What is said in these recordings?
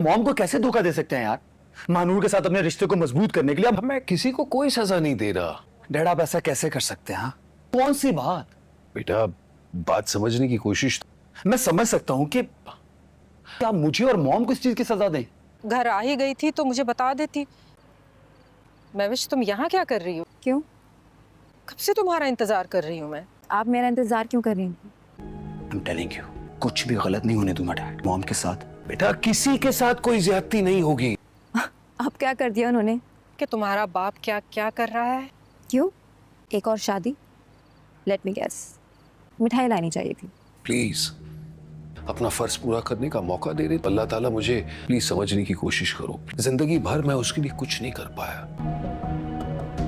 Mom को कैसे धोखा दे सकते हैं यार? महानूर के साथ अपने रिश्ते को मजबूत करने के लिए मैं किसी को कोई सजा नहीं दे रहा। डैड आप ऐसा कैसे कर सकते हैं? हाँ, कौन सी बात? बेटा बात समझने की कोशिश। मैं समझ सकता हूँ कि क्या मुझे और मॉम को इस चीज की सजा दें। घर आ ही गई थी तो मुझे बता देती। महविश तुम यहाँ क्या कर रही हो? क्यों? कब से तुम्हारा इंतजार कर रही हूँ मैं। आप मेरा इंतजार क्यों कर रही हैं? I'm telling you, कुछ भी गलत नहीं होने दूंगा डैड मॉम के साथ। बेटा किसी के साथ कोई ज्यादती नहीं होगी। अब क्या कर दिया उन्होंने? कि तुम्हारा बाप क्या क्या कर रहा है। क्यों? एक और शादी? लेट मी गेस, मिठाई लानी चाहिए थी। प्लीज अपना फर्ज पूरा करने का मौका दे रहे। अल्लाह ताला मुझे प्लीज समझने की कोशिश करो। जिंदगी भर मैं उसके लिए कुछ नहीं कर पाया।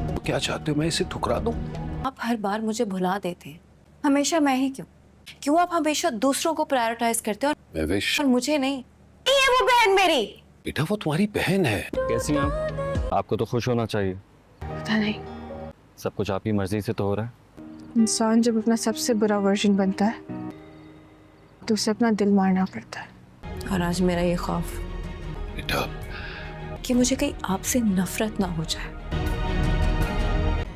तो क्या चाहते हो मैं इसे ठुकरा दूं? आप हर बार मुझे भुला देते हैं। हमेशा मैं ही क्यों आप हमेशा दूसरों को प्रायोरिटाइज करते हो महविश और मुझे नहीं? ये है वो बहन मेरी। बेटा वो तुम्हारी बहन है। कैसी हैं आप? आपको तो खुश होना चाहिए। पता नहीं, सब कुछ आपकी मर्जी से तो हो रहा है। इंसान जब अपना सबसे बुरा वर्जन बनता है तो उसे अपना दिल मारना पड़ता है। और आज मेरा ये खौफ बेटा कि मुझे कहीं आपसे नफरत ना हो जाए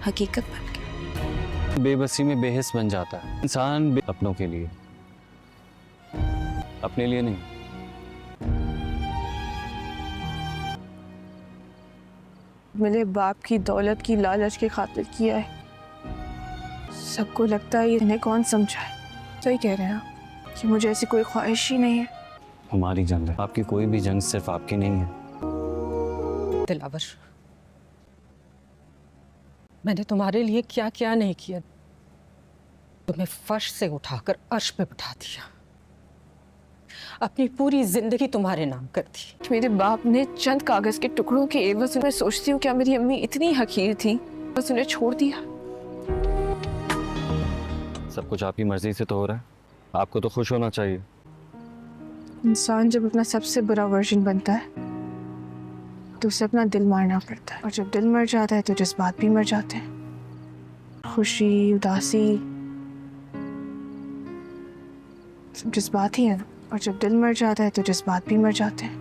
हकीकत बन गई। बेबसी में बेहिस बन जाता है इंसान। अपनों के लिए, अपने लिए नहीं। मेरे बाप की दौलत की लालच की खातिर किया है। सबको लगता है इन्हें कौन समझाए। सही कह रहे हैं आप कि मुझे ऐसी कोई ख्वाहिश ही नहीं है। हमारी जंग है, आपकी कोई भी जंग सिर्फ आपकी नहीं है। दिलावर, मैंने तुम्हारे लिए क्या क्या नहीं किया। तुम्हें फर्श से उठाकर अर्श पे बिठा दिया। अपनी पूरी जिंदगी तुम्हारे नाम कर दी। मेरे बाप ने चंद कागज के टुकड़ों के एवज में सोचती हूँ क्या मेरी अम्मी इतनी हकीर थी, बस उन्हें छोड़ दिया। सब कुछ आपकी मर्जी से तो हो रहा है। आपको तो खुश होना चाहिए। इंसान जब अपना सबसे बुरा वर्जन बनता है तो उसे अपना दिल मारना पड़ता है। और जब दिल मर जाता है तो जज्बात भी मर जाते हैं। खुशी, उदासी सब जज्बात ही हैं। और जब दिल मर जाता है तो जज्बात भी मर जाते हैं।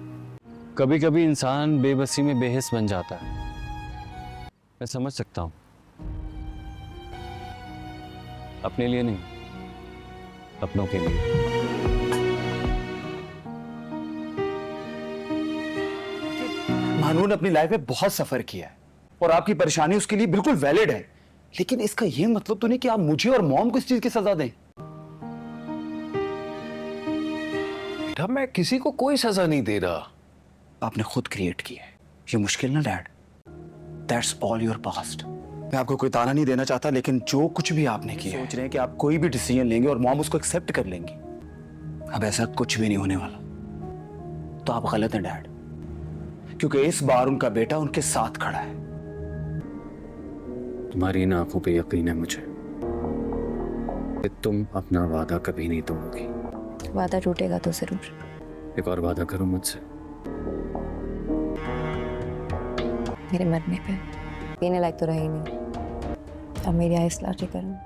कभी कभी इंसान बेबसी में बेहिस बन जाता है। मैं समझ सकता हूँ। अपने लिए नहीं, अपनों के लिए। महानूर ने अपनी लाइफ में बहुत सफर किया है और आपकी परेशानी उसके लिए बिल्कुल वैलिड है, लेकिन इसका यह मतलब तो नहीं कि आप मुझे और मॉम को इस चीज की सजा दें। बेटा मैं किसी को कोई सजा नहीं दे रहा। आपने खुद क्रिएट की है ये मुश्किल ना dad. That's all your past. मैं आपको कोई ताना नहीं देना चाहता, लेकिन जो कुछ भी आपने किया, सोच रहे हैं कि आप कोई भी डिसीजन लेंगे और मॉम उसको एक्सेप्ट कर लेंगी। अब ऐसा कुछ भी नहीं होने वाला। तो आप गलत हैं डैड, क्योंकि इस बार उनका बेटा उनके साथ खड़ा है। तुम्हारी इन आंखों पे यकीन है मुझे कि तुम अपना वादा कभी नहीं तोड़ोगी। वादा टूटेगा तो जरूर। एक और वादा करो मुझसे। मेरे मरने पे पीने लायक तो रही नहीं। अब मेरी आइस लाठी करूँ।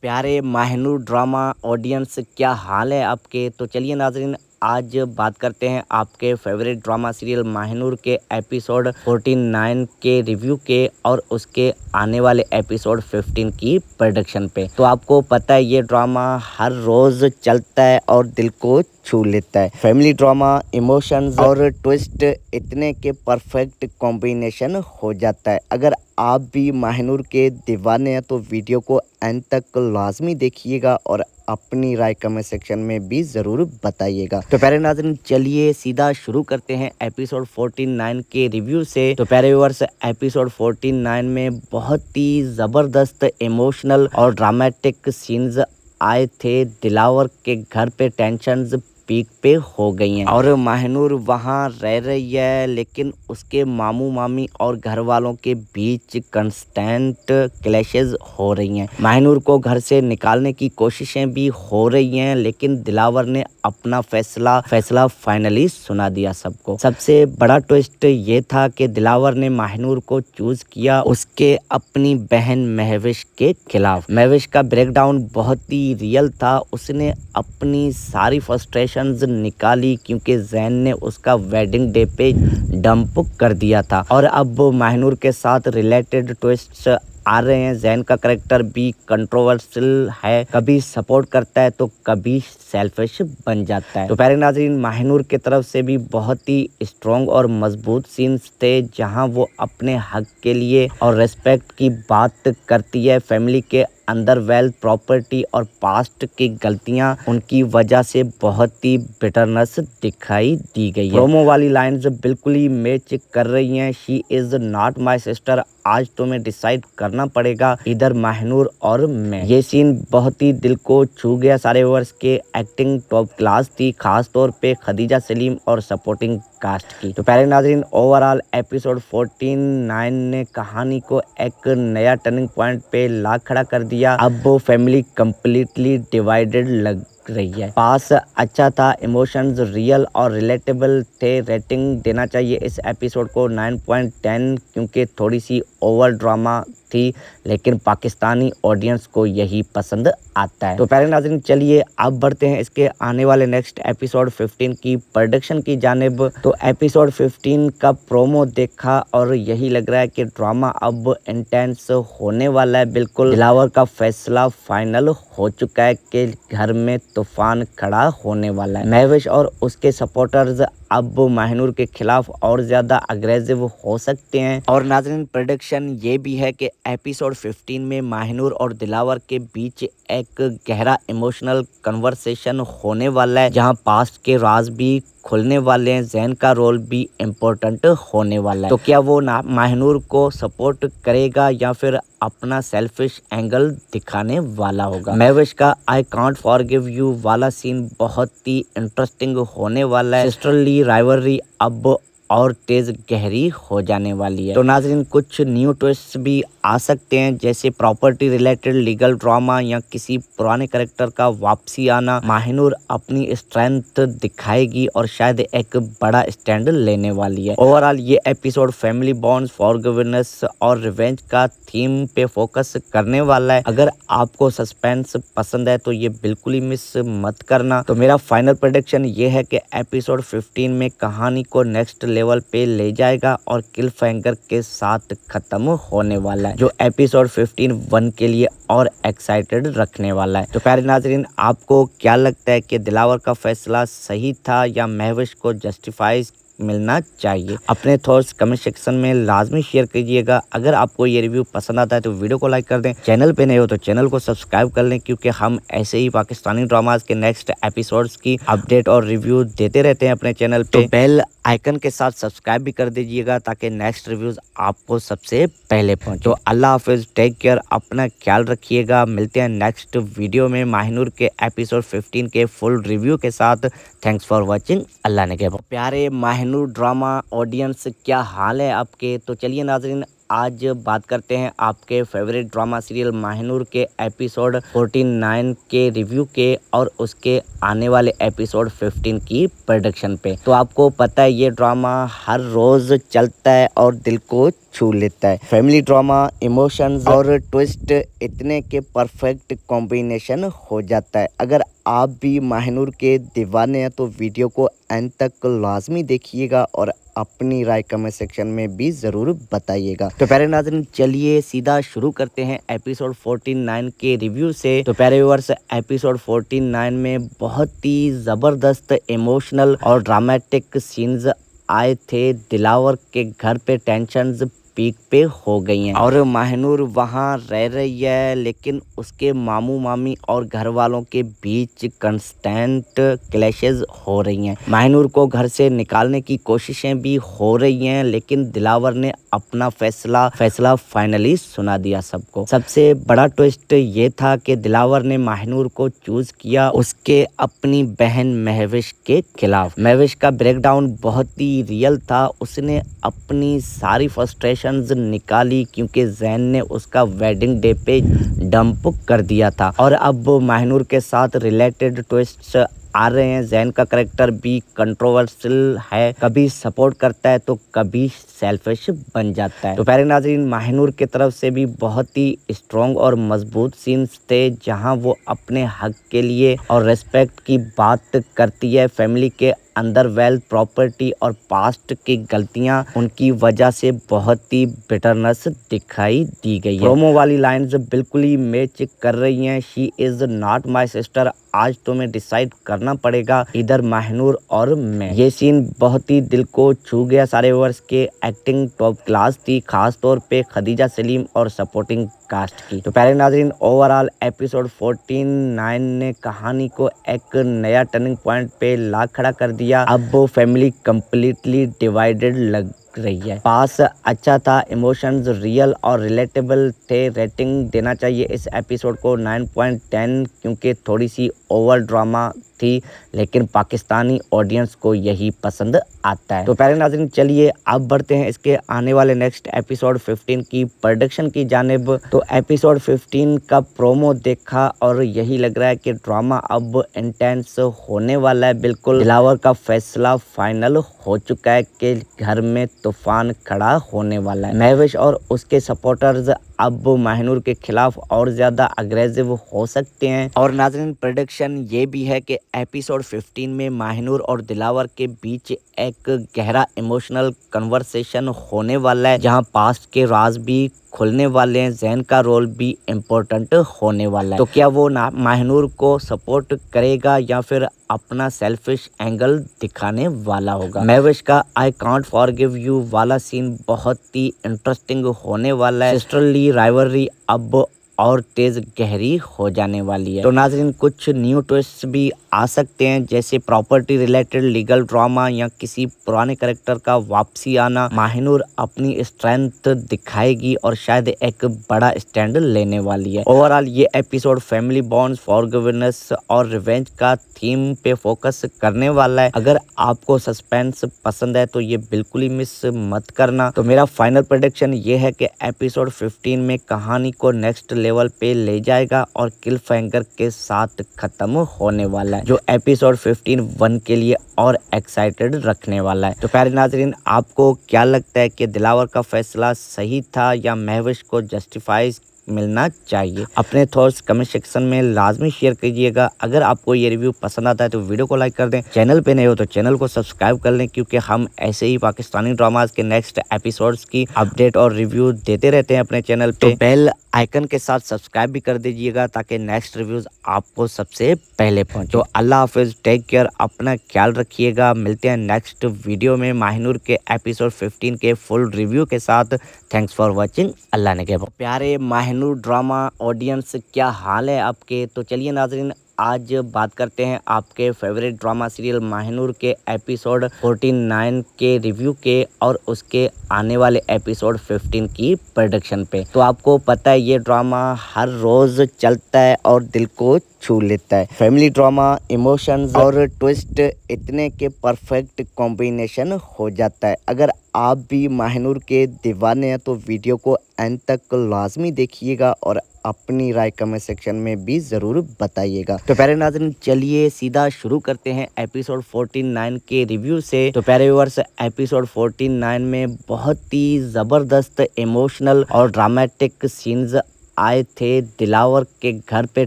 प्यारे माहनूर ड्रामा ऑडियंस, क्या हाल है आपके? तो चलिए नाजरीन, आज बात करते हैं आपके फेवरेट ड्रामा सीरियल माहनूर के एपिसोड 49 के रिव्यू के और उसके आने वाले एपिसोड 15 की प्रोडक्शन पे। तो आपको पता है ये ड्रामा हर रोज़ चलता है और दिल को छू लेता है। फैमिली ड्रामा, इमोशंस और ट्विस्ट इतने के परफेक्ट कॉम्बिनेशन हो जाता है। अगर आप भी माहनूर के दीवाने हैं तो वीडियो को एंड तक लाजमी देखिएगा और अपनी राय कमेंट सेक्शन में भी ज़रूर बताइएगा। तो प्यारे नाज़रीन, चलिए सीधा शुरू करते हैं एपिसोड 49 के रिव्यू से। तो प्यारे व्यूअर्स, एपिसोड 49 में बहुत ही ज़बरदस्त इमोशनल और ड्रामेटिक सीन्स आए थे। दिलावर के घर पे टेंशन्स पीक पे हो गई हैं और माहिनूर वहाँ रह रही है, लेकिन उसके मामू मामी और घर वालों के बीच कंस्टेंट क्लैशेस हो रही हैं। माहिनूर को घर से निकालने की कोशिशें भी हो रही हैं, लेकिन दिलावर ने अपना फैसला फाइनली सुना दिया सबको। सबसे बड़ा ट्विस्ट ये था कि दिलावर ने माहिनूर को चूज किया उसके अपनी बहन महविश के खिलाफ। महविश का ब्रेकडाउन बहुत ही रियल था। उसने अपनी सारी फ्रस्ट्रेशंस निकाली क्योंकि जैन ने उसका वेडिंग डे पे डंप कर दिया था और अब माहिनूर के साथ रिलेटेड ट्विस्ट्स आ रहे हैं। जैन का करेक्टर भी कंट्रोवर्शियल है, कभी सपोर्ट करता है तो कभी सेल्फिश बन जाता है। तो प्यारे नाज़रीन, माहिनूर की तरफ से भी बहुत ही स्ट्रॉन्ग और मजबूत सीन्स थे जहां वो अपने हक के लिए और रिस्पेक्ट की बात करती है। फैमिली के अंदर वेल्थ, प्रॉपर्टी और पास्ट की गलतियां उनकी वजह से बहुत ही बिटरनेस दिखाई दी गई है। प्रोमो वाली लाइन्स बिल्कुल ही मैच कर रही हैं। She is not my sister, आज तुम्हें डिसाइड करना पड़ेगा इधर माहिनूर और मैं। ये सीन बहुत ही दिल को छू गया। सारे व्यूअर्स के एक्टिंग टॉप क्लास थी, खास तौर पे खदीजा सलीम और सपोर्टिंग कास्ट की। तो प्यारे नाज़रीन, ओवरऑल एपिसोड 14-9 ने कहानी को एक नया टर्निंग पॉइंट पे ला खड़ा कर दिया। अब वो फैमिली कंप्लीटली डिवाइडेड लग रही है। पास अच्छा था, इमोशंस रियल और रिलेटेबल थे। रेटिंग देना चाहिए इस एपिसोड को 9.10 क्योंकि थोड़ी सी ओवर ड्रामा थी, लेकिन पाकिस्तानी ऑडियंस को यही पसंद आता है। तो प्यारे नाज़रीन, चलिए अब बढ़ते हैं इसके आने वाले नेक्स्ट एपिसोड 15 की प्रोडक्शन की जानिब। तो एपिसोड 15 का प्रोमो देखा और यही लग रहा है कि ड्रामा अब इंटेंस होने वाला है। बिल्कुल दिलावर का फैसला फाइनल हो चुका है कि घर में तूफान खड़ा होने वाला है। महविश और उसके सपोर्टर्स अब माहिनूर के खिलाफ और ज्यादा अग्रेसिव हो सकते हैं। और नाज़रीन, प्रेडिक्शन ये भी है कि एपिसोड 15 में माहिनूर और दिलावर के बीच एक गहरा इमोशनल कन्वर्सेशन होने वाला है, जहां पास्ट के राज भी खुलने वाले हैं। जैन का रोल भी इम्पोर्टेंट होने वाला है। तो क्या वो माहिनूर को सपोर्ट करेगा या फिर अपना सेल्फिश एंगल दिखाने वाला होगा। महविश का आई कांट फॉरगिव यू वाला सीन बहुत ही इंटरेस्टिंग होने वाला है। सिस्टरली राइवलरी अब और तेज गहरी हो जाने वाली है। तो नाज़रीन, कुछ न्यू ट्विस्ट भी आ सकते हैं, जैसे प्रॉपर्टी रिलेटेड लीगल ड्रामा या किसी पुराने कैरेक्टर का वापसी आना। माहिनूर अपनी स्ट्रेंथ दिखाएगी और शायद एक बड़ा स्टैंड लेने वाली है। ओवरऑल ये एपिसोड फैमिली बॉन्ड्स, फॉरगिवनेस और रिवेंज का थीम पे फोकस करने वाला है। अगर आपको सस्पेंस पसंद है तो ये बिल्कुल ही मिस मत करना। तो मेरा फाइनल प्रेडिक्शन ये है कि एपिसोड 15 में कहानी को नेक्स्ट लेवल पे ले जाएगा और किल फैंगर के साथ खत्म होने वाला है, जो एपिसोड 15 1 के लिए और एक्साइटेड रखने वाला है। तो प्यारे नाज़रीन, आपको क्या लगता है कि दिलावर का फैसला सही था या महविश को जस्टिफाई मिलना चाहिए? अपने थॉट्स कमेंट सेक्शन में लाजमी शेयर कीजिएगा। अगर आपको ये रिव्यू पसंद आता है तो वीडियो को लाइक कर दें। चैनल पे नए हो तो चैनल को सब्सक्राइब कर लें, क्योंकि हम ऐसे ही पाकिस्तानी ड्रामाज के नेक्स्ट एपिसोड्स की अपडेट और रिव्यू देते रहते हैं अपने चैनल पे। तो बेल आइकन के साथ सब्सक्राइब भी कर दीजिएगा ताकि नेक्स्ट रिव्यूज आपको सबसे पहले पहुंचे। तो अल्लाह हाफिज, टेक केयर, अपना ख्याल रखिएगा। मिलते हैं नेक्स्ट वीडियो में माहिनूर के एपिसोड 15 के फुल रिव्यू के साथ। Thanks for watching. अल्लाह ने के प्यारे माहिनूर ड्रामा ऑडियंस, क्या हाल है आपके? तो चलिए नाज़रीन, आज बात करते हैं आपके फेवरेट ड्रामा सीरियल माहिनूर के एपिसोड 49 के रिव्यू के और उसके आने वाले एपिसोड 15 की प्रोडक्शन पे। तो आपको पता है ये ड्रामा हर रोज चलता है और दिल को छू लेता है। फैमिली ड्रामा, इमोशंस और ट्विस्ट इतने के परफेक्ट कॉम्बिनेशन हो जाता है। अगर आप भी माहिनूर के दीवाने हैं तो वीडियो को एंड तक लाजमी देखिएगा और अपनी राय कमेंट सेक्शन में भी ज़रूर बताइएगा। तो प्यारे नाज़रीन, चलिए सीधा शुरू करते हैं एपिसोड 49 के रिव्यू से। तो प्यारे व्यूअर्स, एपिसोड 49 में बहुत ही ज़बरदस्त इमोशनल और ड्रामेटिक सीन्स आए थे। दिलावर के घर पे टेंशन्स पीक पे हो गई हैं और माहिनूर वहाँ रह रही है, लेकिन उसके मामू मामी और घर वालों के बीच कंस्टेंट क्लैशेस हो रही हैं। माहिनूर को घर से निकालने की कोशिशें भी हो रही हैं, लेकिन दिलावर ने अपना फैसला फाइनली सुना दिया सबको। सबसे बड़ा ट्विस्ट ये था कि दिलावर ने माहिनूर को चूज किया उसके अपनी बहन महविश के खिलाफ। महविश का ब्रेकडाउन बहुत ही रियल था। उसने अपनी सारी फ्रस्ट्रेशंस निकाली क्योंकि जैन ने उसका वेडिंग डे पे डंप कर दिया था। और अब माहिनूर के साथ रिलेटेड ट्विस्ट्स आ रहे हैं। जैन का करेक्टर भी कंट्रोवर्शियल है, कभी सपोर्ट करता है तो कभी सेल्फिश बन जाता है। तो प्यारे नाज़रीन, माहिनूर की तरफ से भी बहुत ही स्ट्रॉन्ग और मजबूत सीन्स थे जहां वो अपने हक के लिए और रिस्पेक्ट की बात करती है। फैमिली के अंदर वेल्थ, प्रॉपर्टी और पास्ट की गलतियां उनकी वजह से बहुत ही बिटरनेस दिखाई दी गई है। प्रोमो वाली लाइन्स बिल्कुल ही मैच कर रही हैं। She is not my sister, आज तुम्हें डिसाइड करना पड़ेगा इधर माहिनूर और मैं। ये सीन बहुत ही दिल को छू गया। सारे व्यूअर्स के एक्टिंग टॉप क्लास थी, खास तौर पे खदीजा सलीम और सपोर्टिंग कास्ट की। तो प्यारे नाज़रीन, ओवरऑल एपिसोड 14-9 ने कहानी को एक नया टर्निंग पॉइंट पे ला खड़ा कर दिया। अब वो फैमिली कंप्लीटली डिवाइडेड लग रही है। पास अच्छा था, इमोशंस रियल और रिलेटेबल थे। रेटिंग देना चाहिए इस एपिसोड को 9.10 क्योंकि थोड़ी सी ओवर ड्रामा थी, लेकिन पाकिस्तानी ऑडियंस को यही पसंद आता है। तो प्यारे नाज़रीन, चलिए अब बढ़ते हैं इसके आने वाले नेक्स्ट एपिसोड 15 की प्रोडक्शन की जानिब। तो एपिसोड 15 का प्रोमो देखा और यही लग रहा है कि ड्रामा अब इंटेंस होने वाला है। बिल्कुल दिलावर का फैसला फाइनल हो चुका है कि घर में तूफान खड़ा होने वाला है। महविश और उसके सपोर्टर्स अब माहिनूर के खिलाफ और ज्यादा अग्रेसिव हो सकते हैं। और नाज़रीन, प्रेडिक्शन ये भी है कि एपिसोड 15 में माहिनूर और दिलावर के बीच एक गहरा इमोशनल कन्वर्सेशन होने वाला है जहां पास्ट के राज भी खुलने वाले हैं। जैन का रोल भी इम्पोर्टेंट होने वाला है। तो क्या वो माहिनूर को सपोर्ट करेगा या फिर अपना सेल्फिश एंगल दिखाने वाला होगा। महविश का आई कांट फॉरगिव यू वाला सीन बहुत ही इंटरेस्टिंग होने वाला है। सिस्टरली राइवलरी अब और तेज गहरी हो जाने वाली है। तो नाज़रीन, कुछ न्यू ट्विस्ट भी आ सकते हैं जैसे प्रॉपर्टी रिलेटेड लीगल ड्रामा या किसी पुराने कैरेक्टर का वापसी आना। माहिनूर अपनी स्ट्रेंथ दिखाएगी और शायद एक बड़ा स्टैंड लेने वाली है। ओवरऑल ये एपिसोड फैमिली बॉन्ड्स, फॉरगिवनेस और रिवेंज का थीम पे फोकस करने वाला है। अगर आपको सस्पेंस पसंद है तो ये बिल्कुल ही मिस मत करना। तो मेरा फाइनल प्रेडिक्शन ये है कि एपिसोड 15 में कहानी को नेक्स्ट लेवल पे ले जाएगा और क्लिफहैंगर के साथ खत्म होने वाला है, जो एपिसोड 15 1 के लिए और एक्साइटेड रखने वाला है। तो प्यारे नाजरीन, आपको क्या लगता है कि दिलावर का फैसला सही था या महविश को जस्टिफाई मिलना चाहिए? अपने थॉट्स कमेंट सेक्शन में लाजमी शेयर कीजिएगा। अगर आपको ये रिव्यू पसंद आता है तो वीडियो को लाइक कर दें। चैनल पे नए हो तो चैनल को सब्सक्राइब कर लें क्योंकि हम ऐसे ही पाकिस्तानी ड्रामास के नेक्स्ट एपिसोड्स की अपडेट और रिव्यू देते रहते हैं अपने चैनल पे। तो बेल आइकन के साथ सब्सक्राइब भी कर दीजिएगा ताकि नेक्स्ट रिव्यूज आपको सबसे पहले पहुंचे। तो अल्लाह हाफिज, टेक केयर, अपना ख्याल रखिएगा। मिलते हैं नेक्स्ट वीडियो में माहिनूर के एपिसोड 15 के फुल रिव्यू के साथ। Thanks for watching. अल्लाह ने कहा। प्यारे माहिनूर ड्रामा ऑडियंस, क्या हाल है आपके? तो चलिए नाजरीन, आज बात करते हैं आपके फेवरेट ड्रामा सीरियल माहिनूर के एपिसोड 49 के रिव्यू के और उसके आने वाले एपिसोड 15 की प्रोडक्शन पे। तो आपको पता है ये ड्रामा हर रोज चलता है और दिल को छू लेता है। फैमिली ड्रामा, इमोशंस और ट्विस्ट इतने के परफेक्ट कॉम्बिनेशन हो जाता है। अगर आप भी माहिनूर के दीवाने हैं तो वीडियो को एंड तक लाजमी देखिएगा और अपनी राय कमेंट सेक्शन में भी ज़रूर बताइएगा। तो प्यारे नाज़रीन, चलिए सीधा शुरू करते हैं एपिसोड 49 के रिव्यू से। तो प्यारे व्यूअर्स, एपिसोड 49 में बहुत ही ज़बरदस्त इमोशनल और ड्रामेटिक सीन्स आए थे। दिलावर के घर पे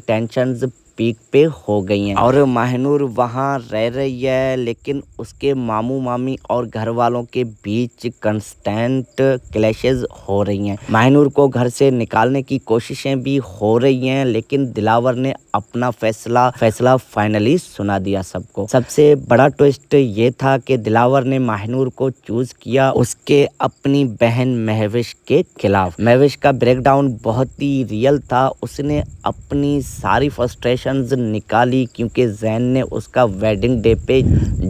टेंशन्स पीक पे हो गई हैं और माहिनूर वहाँ रह रही है, लेकिन उसके मामू मामी और घर वालों के बीच कंस्टेंट क्लैशेस हो रही हैं। माहिनूर को घर से निकालने की कोशिशें भी हो रही हैं, लेकिन दिलावर ने अपना फैसला फाइनली सुना दिया सबको। सबसे बड़ा ट्विस्ट ये था कि दिलावर ने माहिनूर को चूज किया उसके अपनी बहन महविश के खिलाफ। महविश का ब्रेकडाउन बहुत ही रियल था। उसने अपनी सारी फ्रस्ट्रेशन निकाली क्योंकि जैन ने उसका वेडिंग डे पे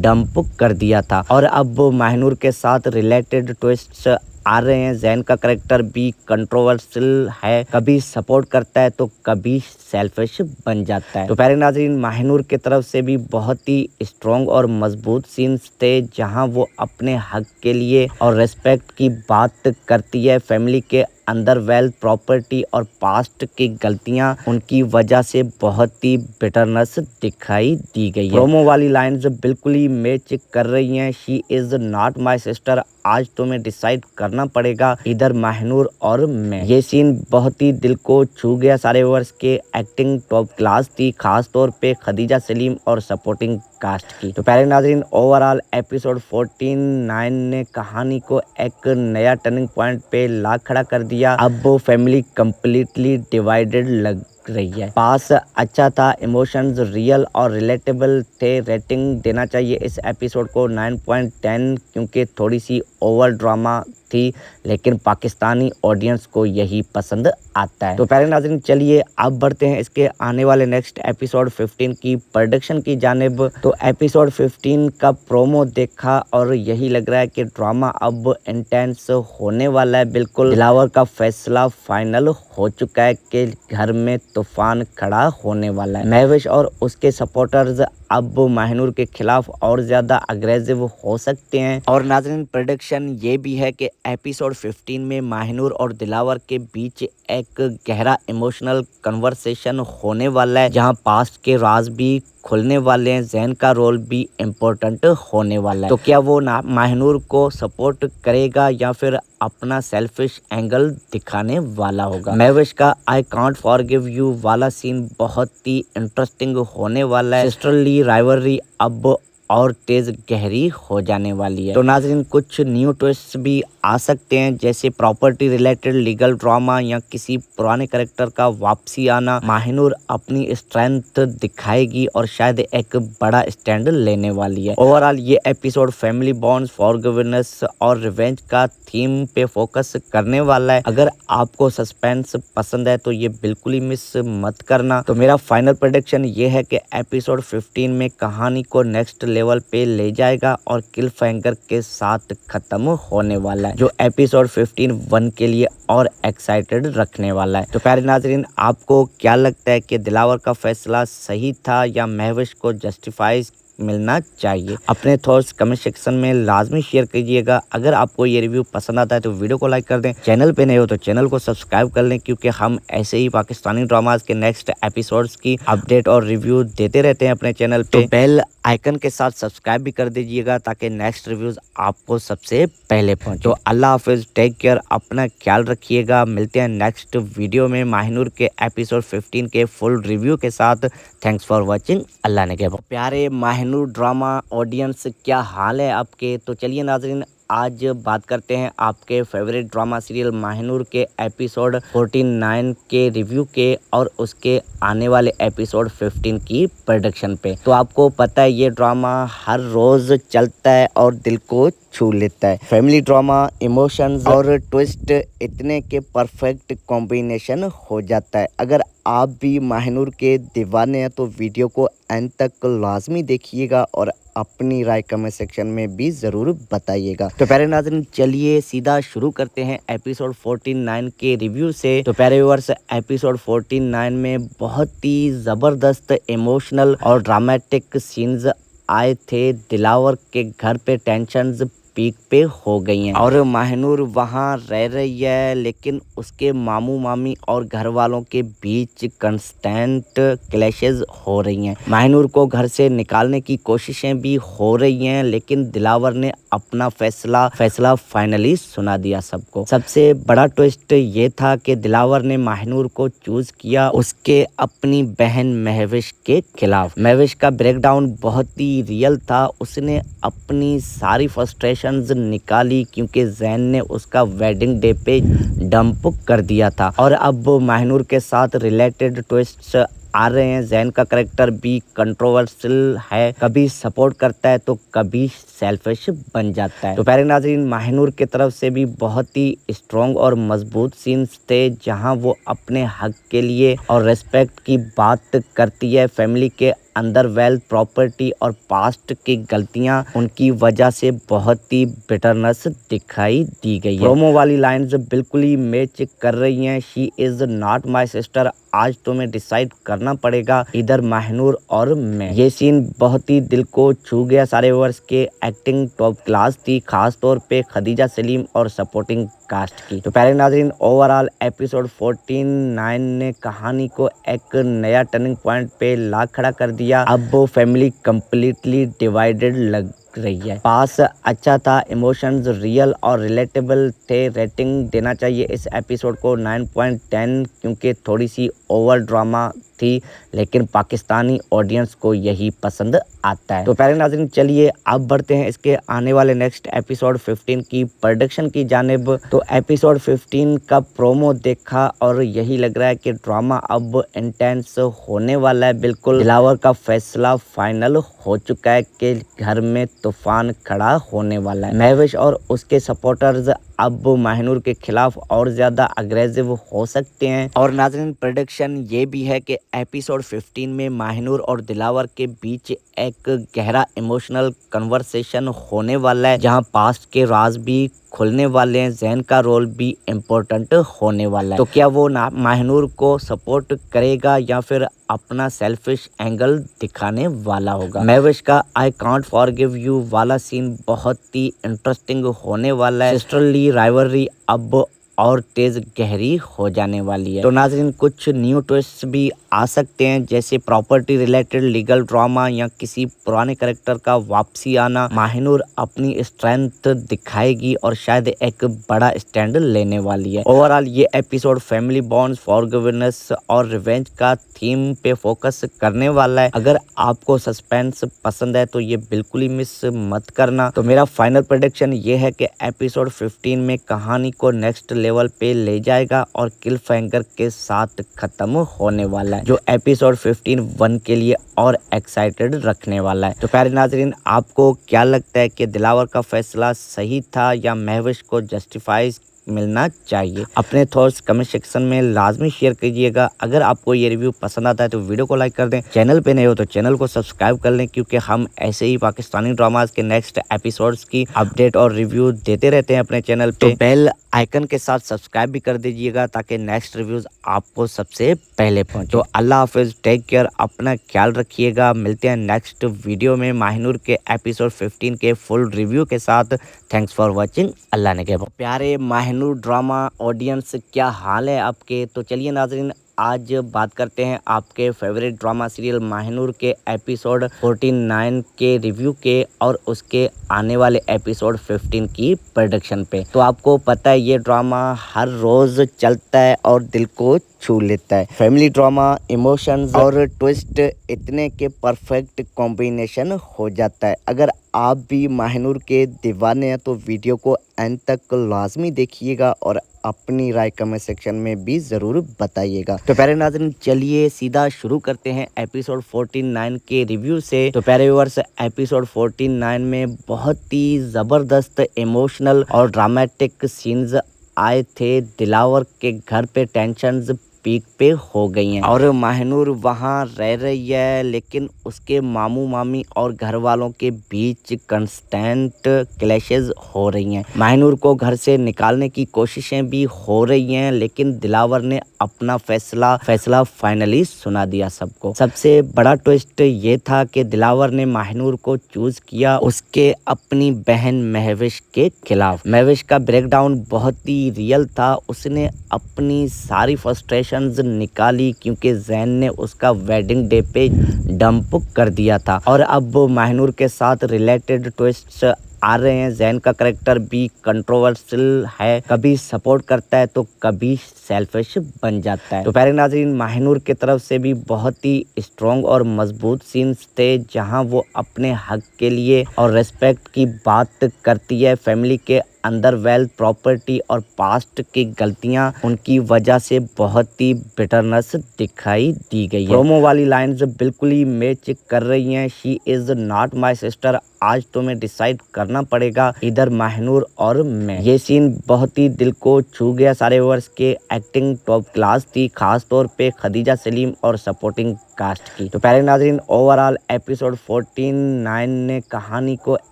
डंप कर दिया था। और अब माहिनूर के साथ रिलेटेड ट्विस्ट्स आ रहे हैं। जैन का करेक्टर भी कंट्रोवर्शियल है, कभी सपोर्ट करता है तो कभी सेल्फिश बन जाता है। तो प्यारे नाज़रीन, माहिनूर की तरफ से भी बहुत ही स्ट्रॉन्ग और मजबूत सीन्स थे जहां वो अपने हक के लिए और रिस्पेक्ट की बात करती है। फैमिली के अंदर वेल्थ, प्रॉपर्टी और पास्ट की गलतियां उनकी वजह से बहुत ही बिटरनेस दिखाई दी गई है। प्रोमो वाली लाइन्स बिल्कुल ही मैच कर रही हैं। She is not my sister, आज तुम्हें डिसाइड करना पड़ेगा इधर माहिनूर और मैं। ये सीन बहुत ही दिल को छू गया। सारे व्यूअर्स के एक्टिंग टॉप क्लास थी, खास तौर पे खदीजा सलीम और सपोर्टिंग कास्ट की। तो प्यारे नाज़रीन, ओवरऑल एपिसोड 49 ने कहानी को एक नया टर्निंग पॉइंट पे ला खड़ा कर दिया। अब वो फैमिली कंप्लीटली डिवाइडेड लग रही है। पास अच्छा था, इमोशंस रियल और रिलेटेबल थे। रेटिंग देना चाहिए इस एपिसोड को 9.10 क्योंकि थोड़ी सी ओवर ड्रामा थी, लेकिन पाकिस्तानी ऑडियंस को यही पसंद आता है। तो प्यारे नाज़रीन, चलिए अब बढ़ते हैं इसके आने वाले नेक्स्ट एपिसोड 15 की प्रोडक्शन की जानिब। तो एपिसोड 15 का प्रोमो देखा और यही लग रहा है कि ड्रामा अब इंटेंस होने वाला है। बिल्कुल दिलावर का फैसला फाइनल हो चुका है कि घर में तूफान खड़ा होने वाला है। महविश और उसके सपोर्टर्स अब माहिनूर के खिलाफ और ज्यादा अग्रेसिव हो सकते हैं। और नाज़रीन, प्रेडिक्शन ये भी है कि एपिसोड 15 में माहिनूर और दिलावर के बीच एक गहरा इमोशनल कन्वर्सेशन होने वाला है, जहां पास्ट के राज भी खुलने वाले हैं। जैन का रोल भी इम्पोर्टेंट होने वाला है। तो क्या वो माहिनूर को सपोर्ट करेगा या फिर अपना सेल्फिश एंगल दिखाने वाला होगा। महविश का आई कांट फॉरगिव यू वाला सीन बहुत ही इंटरेस्टिंग होने वाला है। सिस्टरली राइवलरी अब और तेज गहरी हो जाने वाली है। तो नाज़रीन, कुछ न्यू ट्विस्ट भी आ सकते हैं, जैसे प्रॉपर्टी रिलेटेड लीगल ड्रामा या किसी पुराने कैरेक्टर का वापसी आना। माहिनूर अपनी स्ट्रेंथ दिखाएगी और शायद एक बड़ा स्टैंड लेने वाली है। ओवरऑल ये एपिसोड फैमिली बॉन्ड्स, फॉरगिवनेस और रिवेंज का थीम पे फोकस करने वाला है। अगर आपको सस्पेंस पसंद है तो ये बिल्कुल ही मिस मत करना। तो मेरा फाइनल प्रेडिक्शन ये है कि एपिसोड 15 में कहानी को नेक्स्ट लेवल पे ले जाएगा और किल फैंगर के साथ खत्म होने वाला है, जो एपिसोड 15 1 के लिए और एक्साइटेड रखने वाला है। तो प्यारे नाज़रीन, आपको क्या लगता है कि दिलावर का फैसला सही था या महविश को जस्टिफाई मिलना चाहिए? अपने थॉट्स कमेंट सेक्शन में लाजमी शेयर कीजिएगा। अगर आपको ये रिव्यू पसंद आता है तो वीडियो को लाइक कर दें। चैनल पे नए हो तो चैनल को सब्सक्राइब कर लें, क्योंकि हम ऐसे ही पाकिस्तानी ड्रामाज के नेक्स्ट एपिसोड्स की अपडेट और रिव्यू देते रहते हैं अपने चैनल पे। तो बेल आइकन के साथ सब्सक्राइब भी कर दीजिएगा ताकि नेक्स्ट रिव्यूज आपको सबसे पहले पहुंचे। तो अल्लाह हाफिज, टेक केयर, अपना ख्याल रखिएगा। मिलते हैं नेक्स्ट वीडियो में माहिनूर के एपिसोड 15 के फुल रिव्यू के साथ। Thanks for watching. अल्लाह ने कहा। प्यारे माहिनूर ड्रामा ऑडियंस, क्या हाल है आपके? तो चलिए नाज़रीन, आज बात करते हैं आपके फेवरेट ड्रामा सीरियल माहिनूर के एपिसोड 49 के रिव्यू के और उसके आने वाले एपिसोड 15 की प्रोडक्शन पे। तो आपको पता है ये ड्रामा हर रोज चलता है और दिल को छू लेता है। फैमिली ड्रामा, इमोशंस और ट्विस्ट इतने के परफेक्ट कॉम्बिनेशन हो जाता है। अगर आप भी माहिनूर के दीवाने हैं तो वीडियो को एंड तक लाजमी देखिएगा और अपनी राय कमेंट सेक्शन में भी ज़रूर बताइएगा। तो प्यारे नाज़रीन, चलिए सीधा शुरू करते हैं एपिसोड 49 के रिव्यू से। तो प्यारे व्यूअर्स, एपिसोड 49 में बहुत ही ज़बरदस्त इमोशनल और ड्रामेटिक सीन्स आए थे। दिलावर के घर पे टेंशन्स पीक पे हो गई हैं और माहिनूर वहाँ रह रही है, लेकिन उसके मामू मामी और घर वालों के बीच कंस्टेंट क्लैशेस हो रही हैं। माहिनूर को घर से निकालने की कोशिशें भी हो रही हैं, लेकिन दिलावर ने अपना फैसला फाइनली सुना दिया सबको। सबसे बड़ा ट्विस्ट ये था कि दिलावर ने माहिनूर को चूज किया उसके अपनी बहन महविश के खिलाफ। महविश का ब्रेकडाउन बहुत ही रियल था। उसने अपनी सारी फ्रस्ट्रेशन निकाली क्योंकि जैन ने उसका वेडिंग डे पे डंप कर दिया था। और अब माहिनूर के साथ रिलेटेड ट्विस्ट्स आ रहे हैं। जैन का करेक्टर भी कंट्रोवर्शियल है, कभी सपोर्ट करता है तो कभी सेल्फिश बन जाता है। तो प्यारे नाज़रीन, माहिनूर की तरफ से भी बहुत ही स्ट्रॉन्ग और मजबूत सीन्स थे जहां वो अपने हक के लिए और रिस्पेक्ट की बात करती है। फैमिली के अंदर वेल्थ प्रॉपर्टी और पास्ट की गलतियां उनकी वजह से बहुत ही बिटरनेस दिखाई दी गई है। प्रोमो वाली लाइन्स बिल्कुल ही मैच कर रही हैं। She is not my sister, आज तुम्हें डिसाइड करना पड़ेगा इधर माहनूर और मैं। ये सीन बहुत ही दिल को छू गया। सारे वर्ष के एक्टिंग टॉप क्लास थी, खास तौर पे खदीजा सलीम और सपोर्टिंग कास्ट की। तो प्यारे नाजरीन, ओवरऑल एपिसोड 14-9 ने कहानी को एक नया टर्निंग पॉइंट पे ला खड़ा कर दिया। अब वो फैमिली कंप्लीटली डिवाइडेड लग रही है। पास अच्छा था, इमोशंस रियल और रिलेटेबल थे। रेटिंग देना चाहिए इस एपिसोड को 9.10 क्योंकि थोड़ी सी ओवर ड्रामा थी, लेकिन पाकिस्तानी ऑडियंस को यही पसंद आता है। तो प्यारे नाज़रीन, चलिए अब बढ़ते हैं इसके आने वाले नेक्स्ट एपिसोड 15 की प्रोडक्शन की जानिब। तो एपिसोड 15 का प्रोमो देखा और यही लग रहा है कि ड्रामा अब इंटेंस होने वाला है। बिल्कुल दिलावर का फैसला फाइनल हो चुका है कि घर में तूफान खड़ा होने वाला है। महविश और उसके सपोर्टर्स अब माहनूर के खिलाफ और ज्यादा अग्रेसिव हो सकते हैं। और नाज़रीन, प्रेडिक्शन ये भी है कि एपिसोड 15 में माहनूर और दिलावर के बीच एक गहरा इमोशनल कन्वर्सेशन होने वाला है, जहां पास्ट के राज भी खुलने वाले हैं। जैन का रोल भी इम्पोर्टेंट होने वाला है। तो क्या वो माहनूर को सपोर्ट करेगा या फिर अपना सेल्फिश एंगल दिखाने वाला होगा। महविश का आई कांट फॉरगिव यू वाला सीन बहुत ही इंटरेस्टिंग होने वाला है। सिस्टरली राइवलरी अब और तेज गहरी हो जाने वाली है। तो नाज़रीन, कुछ न्यू ट्विस्ट भी आ सकते हैं, जैसे प्रॉपर्टी रिलेटेड लीगल ड्रामा या किसी पुराने कैरेक्टर का वापसी आना। माहनूर अपनी स्ट्रेंथ दिखाएगी और शायद एक बड़ा स्टैंड लेने वाली है। ओवरऑल ये एपिसोड फैमिली बॉन्ड्स, फॉरगिवनेस और रिवेंज का थीम पे फोकस करने वाला है। अगर आपको सस्पेंस पसंद है तो ये बिल्कुल ही मिस मत करना। तो मेरा फाइनल प्रेडिक्शन ये है कि एपिसोड 15 में कहानी को नेक्स्ट लेवल पे ले जाएगा और किल फैंगर के साथ खत्म होने वाला है, जो एपिसोड 15 1 के लिए और एक्साइटेड रखने वाला है। तो प्यारे नाजरीन, आपको क्या लगता है कि दिलावर का फैसला सही था या महविश को जस्टिफाई मिलना चाहिए? अपने थॉट्स कमेंट सेक्शन में लाजमी शेयर कीजिएगा। अगर आपको ये रिव्यू पसंद आता है तो वीडियो को लाइक कर दें। चैनल पे नए हो तो चैनल को सब्सक्राइब कर लें, क्योंकि हम ऐसे ही पाकिस्तानी ड्रामाज के नेक्स्ट एपिसोड्स की अपडेट और रिव्यू देते रहते हैं अपने चैनल पे। तो बेल आइकन के साथ सब्सक्राइब भी कर दीजिएगा ताकि नेक्स्ट रिव्यूज आपको सबसे पहले पहुंचे। तो अल्लाह हाफिज, टेक केयर, अपना ख्याल रखिएगा। मिलते हैं नेक्स्ट वीडियो में माहनूर के एपिसोड 15 के फुल रिव्यू के साथ। Thanks for watching. अल्लाह ने कहा। प्यारे माहनूर ड्रामा ऑडियंस, क्या हाल है आपके? तो चलिए नाजरीन, आज बात करते हैं आपके फेवरेट ड्रामा सीरियल माहनूर के एपिसोड 49 के रिव्यू के और उसके आने वाले एपिसोड 15 की प्रोडक्शन पे। तो आपको पता है ये ड्रामा हर रोज चलता है और दिल को छू लेता है। फैमिली ड्रामा, इमोशंस और ट्विस्ट इतने के परफेक्ट कॉम्बिनेशन हो जाता है। अगर आप भी माहनूर के दीवाने हैं तो वीडियो को एंड तक लाजमी देखिएगा और अपनी राय कमेंट सेक्शन में भी ज़रूर बताइएगा। तो प्यारे नाज़रीन, चलिए सीधा शुरू करते हैं एपिसोड 49 के रिव्यू से। तो प्यारे व्यूअर्स, एपिसोड 49 में बहुत ही ज़बरदस्त इमोशनल और ड्रामेटिक सीन्स आए थे। दिलावर के घर पे टेंशन्स पीक पे हो गई हैं और माहनूर वहाँ रह रही है, लेकिन उसके मामू मामी और घर वालों के बीच कंस्टेंट क्लैशेस हो रही हैं। माहनूर को घर से निकालने की कोशिशें भी हो रही हैं, लेकिन दिलावर ने अपना फैसला फाइनली सुना दिया सबको। सबसे बड़ा ट्विस्ट ये था कि दिलावर ने माहनूर को चूज किया उसके अपनी बहन महविश के खिलाफ। महविश का ब्रेकडाउन बहुत ही रियल था। उसने अपनी सारी फ्रस्ट्रेशन निकाली क्योंकि जैन ने उसका वेडिंग डे पे डंप कर दिया था। और अब माहनूर के साथ रिलेटेड ट्विस्ट्स आ रहे हैं। जैन का करेक्टर भी कंट्रोवर्शियल है, कभी सपोर्ट करता है तो कभी सेल्फिश बन जाता है। तो प्यारे नाज़रीन, माहनूर की तरफ से भी बहुत ही स्ट्रॉन्ग और मजबूत सीन्स थे, जहां वो अपने हक के लिए और रिस्पेक्ट की बात करती है। फैमिली के अंदर वेल्थ, प्रॉपर्टी और पास्ट की गलतियां उनकी वजह से बहुत ही बिटरनेस दिखाई दी गई है। प्रोमो वाली लाइन्स बिल्कुल ही मैच कर रही हैं। She is not my sister, आज तुम्हें डिसाइड करना पड़ेगा इधर माहनूर और मैं। ये सीन बहुत ही दिल को छू गया। सारे व्यूअर्स के एक्टिंग टॉप क्लास थी, खास तौर पे खदीजा सलीम और सपोर्टिंग कास्ट की। तो प्यारे नाजरीन, ओवरऑल एपिसोड 14-9 ने कहानी को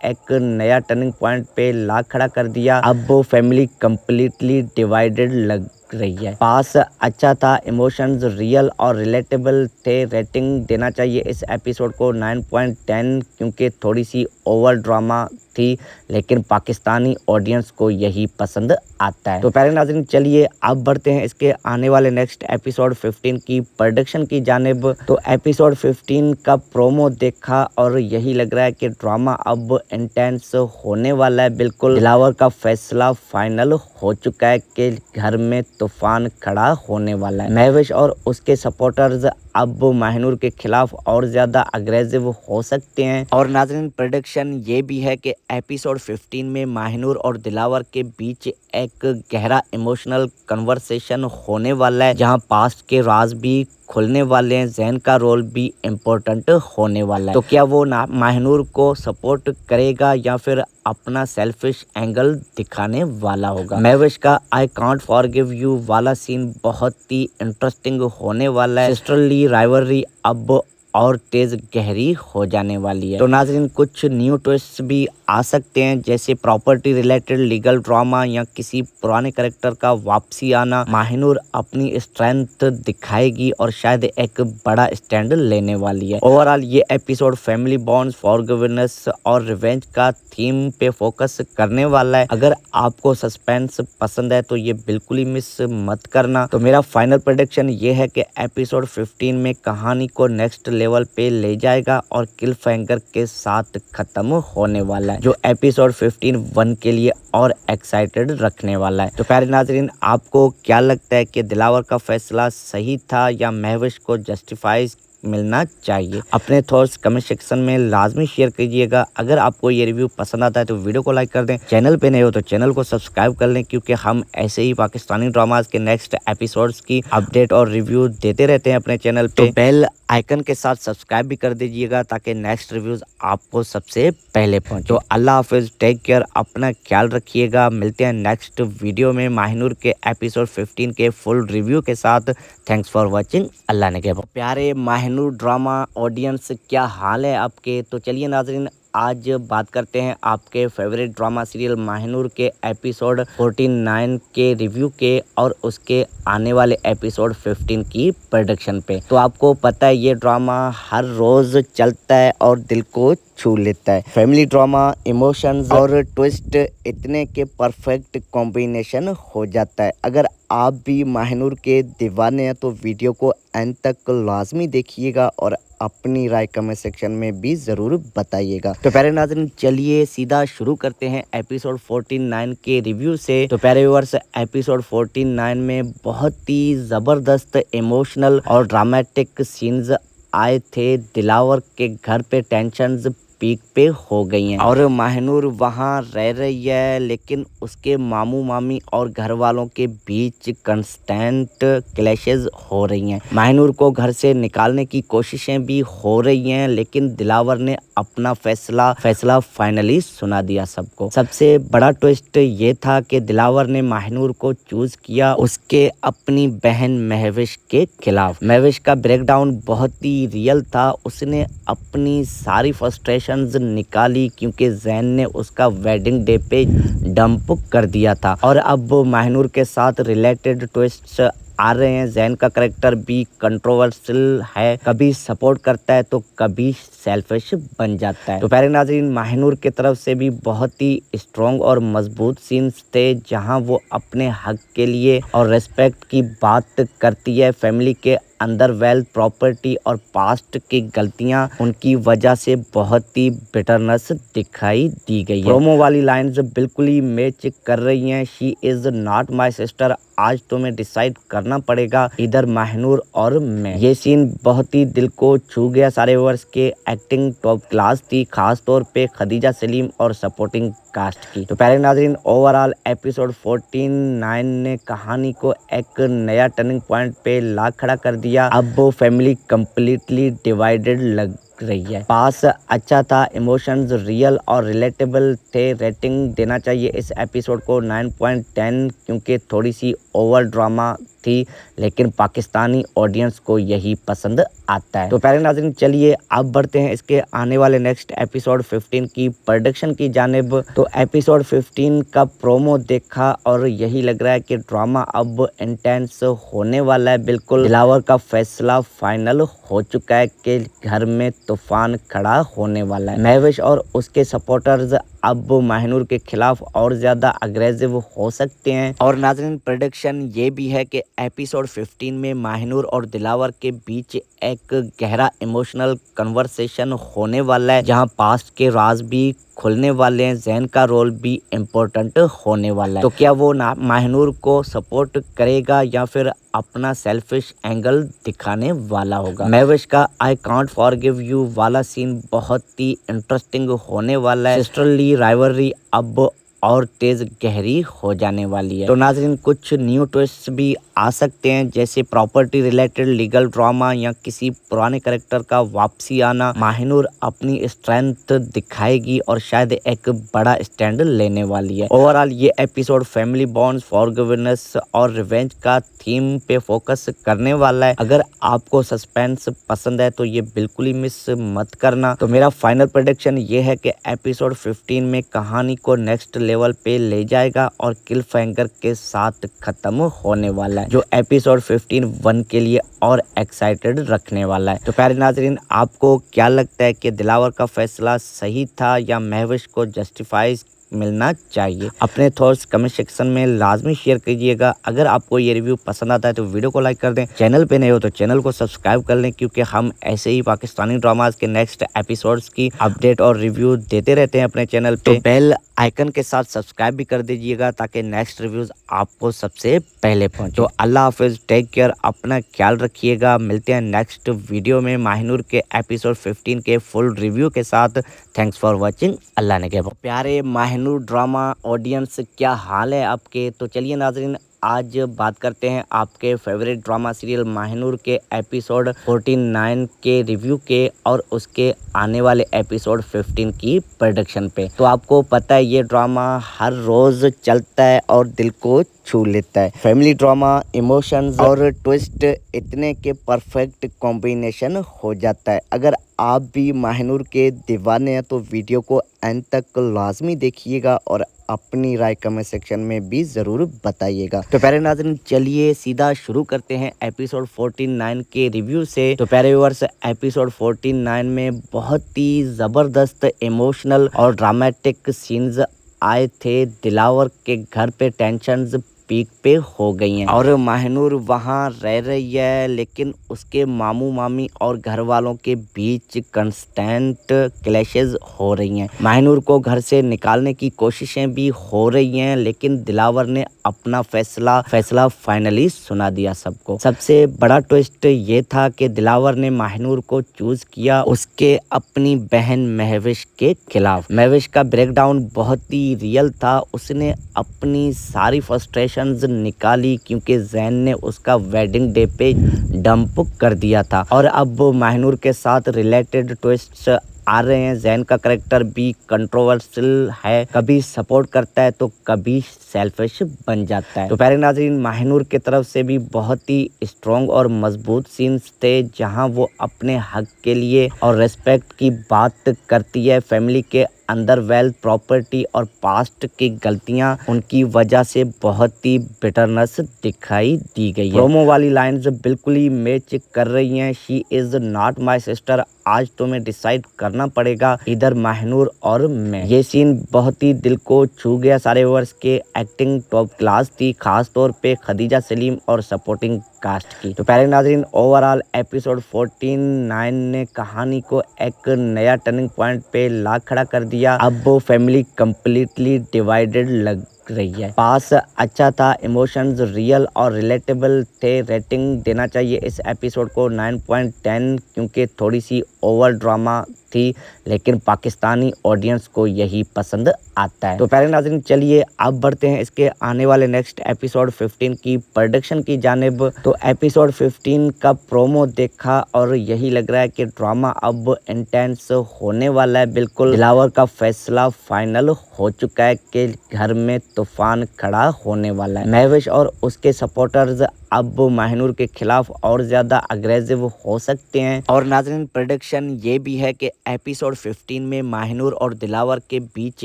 एक नया टर्निंग पॉइंट पे ला खड़ा कर दिया। अब वो फैमिली कंप्लीटली डिवाइडेड लग रही है। पास अच्छा था, इमोशंस रियल और रिलेटेबल थे। रेटिंग देना चाहिए इस एपिसोड को 9.10 क्योंकि थोड़ी सी ओवर ड्रामा थी, लेकिन पाकिस्तानी ऑडियंस को यही पसंद आता है। तो प्यारे नाज़रीन, चलिए अब बढ़ते हैं इसके आने वाले नेक्स्ट एपिसोड 15 की प्रोडक्शन की जानिब। तो एपिसोड 15 का प्रोमो देखा और यही लग रहा है कि ड्रामा अब इंटेंस होने वाला है। बिल्कुल दिलावर का फैसला फाइनल हो चुका है कि घर में तूफान खड़ा होने वाला है। महविश और उसके सपोर्टर्स अब माहनूर के खिलाफ और ज्यादा अग्रेसिव हो सकते हैं। और नाज़रीन, प्रेडिक्शन ये भी है कि एपिसोड 15 में माहनूर और दिलावर के बीच एक गहरा इमोशनल कन्वर्सेशन होने वाला है, जहां पास्ट के राज भी खुलने वाले हैं। जैन का रोल भी इम्पोर्टेंट होने वाला है। तो क्या वो माहनूर को सपोर्ट करेगा या फिर अपना सेल्फिश एंगल दिखाने वाला होगा? महविश का आई कांट फॉरगिव यू वाला सीन बहुत ही इंटरेस्टिंग होने वाला है। सिस्टरली राइवलरी अब और तेज गहरी हो जाने वाली है। तो नाज़रीन, कुछ न्यू ट्विस्ट भी आ सकते हैं, जैसे प्रॉपर्टी रिलेटेड लीगल ड्रामा या किसी पुराने कैरेक्टर का वापसी आना। माहनूर अपनी स्ट्रेंथ दिखाएगी और शायद एक बड़ा स्टैंड लेने वाली है। ओवरऑल ये एपिसोड फैमिली बॉन्ड्स, फॉरगिवनेस और रिवेंज का थीम पे फोकस करने वाला है। अगर आपको सस्पेंस पसंद है तो ये बिल्कुल ही मिस मत करना। तो मेरा फाइनल प्रेडिक्शन ये है कि एपिसोड 15 में कहानी को नेक्स्ट लेवल पे ले जाएगा और किल फैंगर के साथ खत्म होने वाला है, जो एपिसोड 15 1 के लिए और एक्साइटेड रखने वाला है। तो प्यारे नाजरीन, आपको क्या लगता है कि दिलावर का फैसला सही था या महविश को जस्टिफाई मिलना चाहिए? अपने थॉट्स कमेंट सेक्शन में लाजमी शेयर कीजिएगा। अगर आपको ये रिव्यू पसंद आता है तो वीडियो को लाइक कर दें। चैनल पे नए हो तो चैनल को सब्सक्राइब कर लें, क्योंकि हम ऐसे ही पाकिस्तानी ड्रामाज के नेक्स्ट एपिसोड्स की अपडेट और रिव्यू देते रहते हैं अपने चैनल पे। तो बेल आइकन के साथ सब्सक्राइब भी कर दीजिएगा ताकि नेक्स्ट रिव्यूज आपको सबसे पहले पहुंचे। तो अल्लाह हाफिज, टेक केयर, अपना ख्याल रखिएगा। मिलते हैं नेक्स्ट वीडियो में माहनूर के एपिसोड 15 के फुल रिव्यू के साथ। Thanks for watching. अल्लाह ने के प्यारे माहनूर ड्रामा ऑडियंस, क्या हाल है आपके? तो चलिए नाजरीन, आज बात करते हैं आपके फेवरेट ड्रामा सीरियल माहनूर के एपिसोड 49 के रिव्यू के और उसके आने वाले एपिसोड 15 की प्रोडक्शन पे। तो आपको पता है ये ड्रामा हर रोज चलता है और दिल को छू लेता है। फैमिली ड्रामा, इमोशंस और ट्विस्ट इतने के परफेक्ट कॉम्बिनेशन हो जाता है। अगर आप भी माहनूर के दीवाने हैं तो वीडियो को एंड तक लाजमी देखिएगा और अपनी राय कमेंट सेक्शन में भी ज़रूर बताइएगा। तो प्यारे नाज़रीन, चलिए सीधा शुरू करते हैं एपिसोड 49 के रिव्यू से। तो प्यारे व्यूअर्स, एपिसोड 49 में बहुत ही ज़बरदस्त इमोशनल और ड्रामेटिक सीन्स आए थे। दिलावर के घर पे टेंशन्स पीक पे हो गई हैं और माहनूर वहाँ रह रही है, लेकिन उसके मामू मामी और घर वालों के बीच कंस्टेंट क्लैशेस हो रही हैं। माहनूर को घर से निकालने की कोशिशें भी हो रही हैं, लेकिन दिलावर ने अपना फैसला फाइनली सुना दिया सबको। सबसे बड़ा ट्विस्ट ये था कि दिलावर ने माहनूर को चूज किया उसके अपनी बहन महविश के खिलाफ। महविश का ब्रेकडाउन बहुत ही रियल था। उसने अपनी सारी फ्रस्ट्रेशन निकाली क्योंकि जैन ने उसका वेडिंग डे पे डंप कर दिया था। और अब माहनूर के साथ रिलेटेड ट्विस्ट्स आ रहे हैं। जैन का कैरेक्टर भी कंट्रोवर्शियल है, कभी सपोर्ट करता है तो कभी सेल्फिश बन जाता है। तो प्यारे नाज़रीन, माहनूर की तरफ से भी बहुत ही स्ट्रॉन्ग और मजबूत सीन्स थे, जहां वो अपने हक के लिए और रेस्पेक्ट की बात करती है। फैमिली के अंदर वेल्थ, प्रॉपर्टी और पास्ट की गलतियां, उनकी वजह से बहुत ही बिटरनेस दिखाई दी गई है। प्रोमो वाली लाइन्स बिल्कुल ही मैच कर रही हैं। She is not my sister, आज तुम्हें डिसाइड करना पड़ेगा इधर माहनूर और मैं। ये सीन बहुत ही दिल को छू गया। सारे व्यूअर्स के एक्टिंग टॉप क्लास थी, खास तौर पे खदीजा सलीम और सपोर्टिंग कास्ट की। तो प्यारे नाजरीन, ओवरऑल एपिसोड 14-9 ने कहानी को एक नया टर्निंग पॉइंट पे ला खड़ा कर दिया। अब वो फैमिली कंप्लीटली डिवाइडेड लग रही है। पास अच्छा था, इमोशंस रियल और रिलेटेबल थे। रेटिंग देना चाहिए इस एपिसोड को 9.10 क्योंकि थोड़ी सी ओवर ड्रामा थी, लेकिन पाकिस्तानी ऑडियंस को यही पसंद आता है। तो प्यारे नाज़रीन, चलिए अब बढ़ते हैं इसके आने वाले नेक्स्ट एपिसोड 15 की प्रोडक्शन की जानिब। तो एपिसोड 15 का प्रोमो देखा और यही लग रहा है कि ड्रामा अब इंटेंस होने वाला है। बिल्कुल दिलावर का फैसला फाइनल हो चुका है कि घर में तूफान खड़ा होने वाला है। महविश और उसके सपोर्टर्स अब माहिनूर के खिलाफ और ज्यादा अग्रेसिव हो सकते हैं। और नाज़रीन, प्रेडिक्शन ये भी है कि एपिसोड 15 में माहिनूर और दिलावर के बीच एक गहरा इमोशनल कन्वर्सेशन होने वाला है, जहां पास्ट के राज भी खुलने वाले हैं। जैन का रोल भी इम्पोर्टेंट होने वाला है। तो क्या वो माहिनूर को सपोर्ट करेगा या फिर अपना सेल्फिश एंगल दिखाने वाला होगा? महविश का आई कांट फॉरगिव यू वाला सीन बहुत ही इंटरेस्टिंग होने वाला है। सिस्टरली राइवलरी अब और तेज गहरी हो जाने वाली है। तो नाज़रीन, कुछ न्यू ट्विस्ट भी आ सकते हैं, जैसे प्रॉपर्टी रिलेटेड लीगल ड्रामा या किसी पुराने कैरेक्टर का वापसी आना। माहिनूर अपनी स्ट्रेंथ दिखाएगी और शायद एक बड़ा स्टैंड लेने वाली है। ओवरऑल ये एपिसोड फैमिली बॉन्ड्स, फॉरगिवनेस और रिवेंज का थीम पे फोकस करने वाला है। अगर आपको सस्पेंस पसंद है तो ये बिल्कुल ही मिस मत करना। तो मेरा फाइनल प्रेडिक्शन ये है कि एपिसोड 15 में कहानी को नेक्स्ट लेवल पे ले जाएगा और किल फैंगर के साथ खत्म होने वाला है, जो एपिसोड 15 1 के लिए और एक्साइटेड रखने वाला है। तो प्यारे नाजरीन, आपको क्या लगता है कि दिलावर का फैसला सही था या महविश को जस्टिफाई मिलना चाहिए? अपने थॉट्स कमेंट सेक्शन में लाजमी शेयर कीजिएगा। अगर आपको ये रिव्यू पसंद आता है तो वीडियो को लाइक कर दें। चैनल पे नए हो तो चैनल को सब्सक्राइब कर लें, क्योंकि हम ऐसे ही पाकिस्तानी ड्रामाज के नेक्स्ट एपिसोड्स की अपडेट और रिव्यू देते रहते हैं अपने चैनल पे। तो बेल आइकन के साथ सब्सक्राइब भी कर दीजिएगा ताकि नेक्स्ट रिव्यूज आपको सबसे पहले पहुंचे। तो अल्लाह हाफिज, टेक केयर, अपना ख्याल रखिएगा। मिलते हैं नेक्स्ट वीडियो में माहिनूर के एपिसोड 15 के फुल रिव्यू के साथ। Thanks for watching. अल्लाह ने के प्यारे माहिनूर ड्रामा ऑडियंस, क्या हाल है आपके? तो चलिए नाजरीन, आज बात करते हैं आपके फेवरेट ड्रामा सीरियल माहिनूर के एपिसोड 49 के रिव्यू के और उसके आने वाले एपिसोड 15 की प्रोडक्शन पे। तो आपको पता है ये ड्रामा हर रोज चलता है और दिल को छू लेता है। फैमिली ड्रामा, इमोशंस और ट्विस्ट इतने के परफेक्ट कॉम्बिनेशन हो जाता है। अगर आप भी माहिनूर के दीवाने हैं तो वीडियो को एंड तक लाजमी देखिएगा और अपनी राय कमेंट सेक्शन में भी ज़रूर बताइएगा। तो प्यारे नाज़रीन, चलिए सीधा शुरू करते हैं एपिसोड 49 के रिव्यू से। तो प्यारे व्यूअर्स, एपिसोड 49 में बहुत ही ज़बरदस्त इमोशनल और ड्रामेटिक सीन्स आए थे। दिलावर के घर पे टेंशन्स पीक पे हो गई हैं और माहिनूर वहाँ रह रही है, लेकिन उसके मामू मामी और घर वालों के बीच कंस्टेंट क्लैशेस हो रही हैं। माहिनूर को घर से निकालने की कोशिशें भी हो रही हैं, लेकिन दिलावर ने अपना फैसला फाइनली सुना दिया सबको। सबसे बड़ा ट्विस्ट ये था कि दिलावर ने माहिनूर को चूज किया उसके अपनी बहन महविश के खिलाफ। महविश का ब्रेकडाउन बहुत ही रियल था। उसने अपनी सारी फ्रस्ट्रेशन निकाली क्योंकि जैन ने उसका वेडिंग डे पे डंप कर दिया था। और अब माहिनूर के साथ रिलेटेड ट्विस्ट्स आ रहे हैं। जैन का करेक्टर भी कंट्रोवर्शियल है, कभी सपोर्ट करता है तो कभी सेल्फिश बन जाता है। तो प्यारे नाज़रीन, माहिनूर की तरफ से भी बहुत ही स्ट्रॉन्ग और मजबूत सीन्स थे, जहां वो अपने हक के लिए और रिस्पेक्ट की बात करती है। फैमिली के अंदर वेल्थ, प्रॉपर्टी और पास्ट की गलतियां, उनकी वजह से बहुत ही बिटरनेस दिखाई दी गई है। प्रोमो वाली लाइन्स बिल्कुल ही मैच कर रही हैं। She is not my sister, आज तुम्हें डिसाइड करना पड़ेगा इधर माहिनूर और मैं। ये सीन बहुत ही दिल को छू गया। सारे व्यूअर्स के एक्टिंग टॉप क्लास थी, खास तौर पे खदीजा सलीम और सपोर्टिंग कास्ट की। तो प्यारे नाजरीन, ओवरऑल एपिसोड 49 ने कहानी को एक नया टर्निंग पॉइंट पे ला खड़ा कर दिया। अब वो फैमिली कंप्लीटली डिवाइडेड लग रही है। पास अच्छा था, इमोशंस रियल और रिलेटेबल थे। रेटिंग देना चाहिए इस एपिसोड को 9.10 क्योंकि थोड़ी सी ओवर ड्रामा थी, लेकिन पाकिस्तानी ऑडियंस को यही पसंद आता है। तो प्यारे नाज़रीन, चलिए अब बढ़ते हैं इसके आने वाले नेक्स्ट एपिसोड 15 की प्रोडक्शन की जानिब। तो एपिसोड 15 का प्रोमो देखा और यही लग रहा है कि ड्रामा अब इंटेंस होने वाला है। बिल्कुल दिलावर का फैसला फाइनल हो चुका है कि घर में तूफान खड़ा होने वाला है। महविश और उसके सपोर्टर्स अब माहिनूर के खिलाफ और ज़्यादा अग्रेसिव हो सकते हैं। और नाज़रीन, प्रेडिक्शन ये भी है कि एपिसोड 15 में माहिनूर और दिलावर के बीच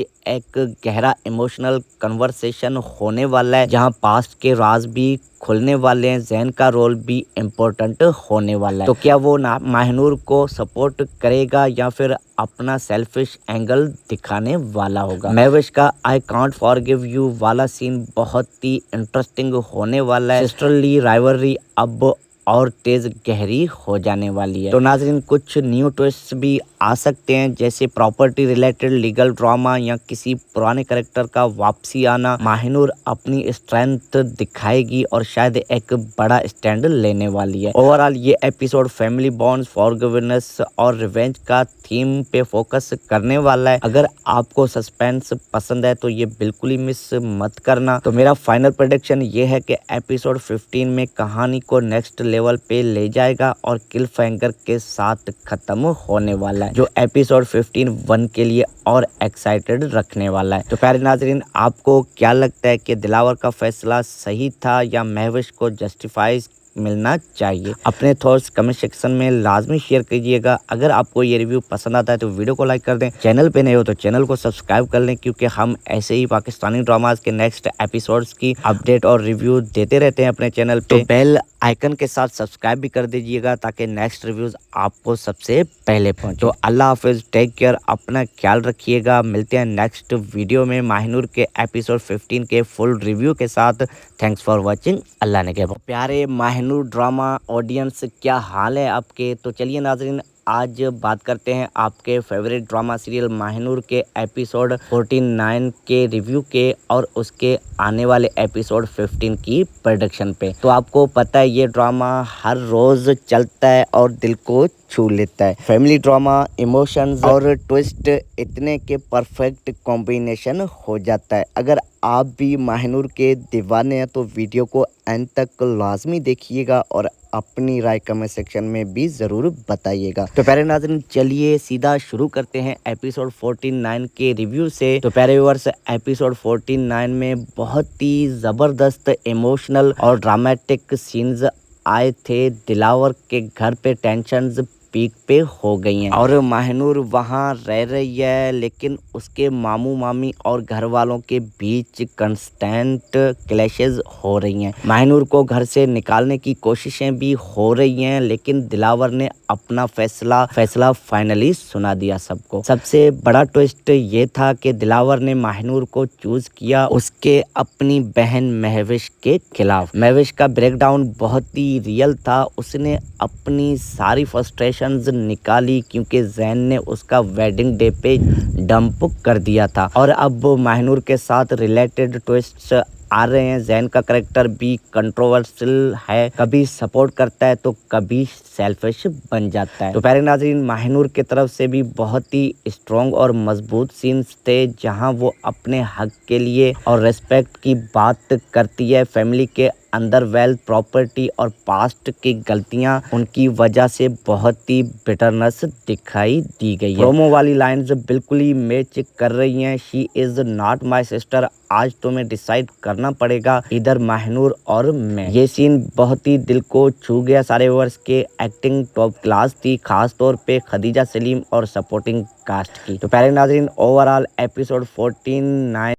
एक गहरा इमोशनल कन्वर्सेशन होने वाला है, जहां पास्ट के राज भी खुलने वाले हैं। जैन का रोल भी इम्पोर्टेंट होने वाला है। तो क्या वो माहिनूर को सपोर्ट करेगा या फिर अपना सेल्फिश एंगल दिखाने वाला होगा। महविश का आई कांट फॉरगिव यू वाला सीन बहुत ही इंटरेस्टिंग होने वाला है। सिस्टरली राइवलरी अब और तेज गहरी हो जाने वाली है। तो नाज़रीन, कुछ न्यू ट्विस्ट भी आ सकते हैं, जैसे प्रॉपर्टी रिलेटेड लीगल ड्रामा या किसी पुराने कैरेक्टर का वापसी आना। माहिनूर अपनी स्ट्रेंथ दिखाएगी और शायद एक बड़ा स्टैंड लेने वाली है। ओवरऑल ये एपिसोड फैमिली बॉन्ड्स, फॉरगिवनेस और रिवेंज का थीम पे फोकस करने वाला है। अगर आपको सस्पेंस पसंद है तो ये बिल्कुल ही मिस मत करना। तो मेरा फाइनल प्रेडिक्शन ये है कि एपिसोड 15 में कहानी को नेक्स्ट लेवल पे ले जाएगा और किल फैंगर के साथ खत्म होने वाला है, जो एपिसोड 15 1 के लिए और एक्साइटेड रखने वाला है। तो प्यारे नाजरीन, आपको क्या लगता है कि दिलावर का फैसला सही था या महविश को जस्टिफाई मिलना चाहिए? अपने थॉट्स कमेंट सेक्शन में लाजमी शेयर कीजिएगा। अगर आपको ये रिव्यू पसंद आता है तो वीडियो को लाइक कर दें। चैनल पे नए हो तो चैनल को सब्सक्राइब कर लें, क्योंकि हम ऐसे ही पाकिस्तानी ड्रामाज के नेक्स्ट एपिसोड्स की अपडेट और रिव्यू देते रहते हैं अपने चैनल पे। तो बेल आइकन के साथ सब्सक्राइब भी कर दीजिएगा ताकि नेक्स्ट रिव्यूज आपको सबसे पहले पहुंचे। तो अल्लाह हाफिज, टेक केयर, अपना ख्याल रखिएगा। मिलते हैं नेक्स्ट वीडियो में माहिनूर के एपिसोड 15 के फुल रिव्यू के साथ। Thanks for watching. अल्लाह ने के प्यारे माहिनूर ड्रामा ऑडियंस, क्या हाल है आपके? तो चलिए नाजरीन, आज बात करते हैं आपके फेवरेट ड्रामा सीरियल माहिनूर के एपिसोड 49 के रिव्यू के और उसके आने वाले एपिसोड 15 की प्रोडक्शन पे। तो आपको पता है ये ड्रामा हर रोज चलता है और दिल को छू लेता है। फैमिली ड्रामा, इमोशंस और ट्विस्ट इतने के परफेक्ट कॉम्बिनेशन हो जाता है। अगर आप भी माहिनूर के दीवाने हैं तो वीडियो को एंड तक लाजमी देखिएगा और अपनी राय कमेंट सेक्शन में भी ज़रूर बताइएगा। तो प्यारे नाज़रीन, चलिए सीधा शुरू करते हैं एपिसोड 49 के रिव्यू से। तो प्यारे व्यूअर्स, एपिसोड 49 में बहुत ही ज़बरदस्त इमोशनल और ड्रामेटिक सीन्स आए थे। दिलावर के घर पे टेंशन्स पीक पे हो गई हैं और माहिनूर वहाँ रह रही है, लेकिन उसके मामू मामी और घर वालों के बीच कंस्टेंट क्लैशेस हो रही हैं। माहिनूर को घर से निकालने की कोशिशें भी हो रही हैं, लेकिन दिलावर ने अपना फैसला फाइनली सुना दिया सबको। सबसे बड़ा ट्विस्ट ये था कि दिलावर ने माहिनूर को चूज किया उसके अपनी बहन महविश के खिलाफ। महविश का ब्रेकडाउन बहुत ही रियल था। उसने अपनी सारी फ्रस्ट्रेशन निकाली क्योंकि जैन ने उसका वेडिंग डे पे डंप कर दिया था। और अब माहिनूर के साथ रिलेटेड ट्विस्ट्स आ रहे हैं। जैन का कैरेक्टर भी कंट्रोवर्शियल है, कभी सपोर्ट करता है तो कभी सेल्फिश बन जाता है। तो प्यारे नाज़रीन, माहिनूर की तरफ से भी बहुत ही स्ट्रॉन्ग और मजबूत सीन्स थे, जहां वो अपने हक के लिए और रिस्पेक्ट की बात करती है। फैमिली के अंदर वेल्थ, प्रॉपर्टी और पास्ट की गलतियां, उनकी वजह से बहुत ही बिटरनेस दिखाई दी गई है। प्रोमो वाली लाइन्स बिल्कुल ही मैच कर रही हैं। She is not my sister, आज तुम्हें डिसाइड करना पड़ेगा इधर माहिनूर और मैं। ये सीन बहुत ही दिल को छू गया। सारे व्यूअर्स के एक्टिंग टॉप क्लास थी, खास तौर पे खदीजा सलीम और सपोर्टिंग कास्ट की। तो प्यारे नाज़रीन, ओवरऑल एपिसोड 49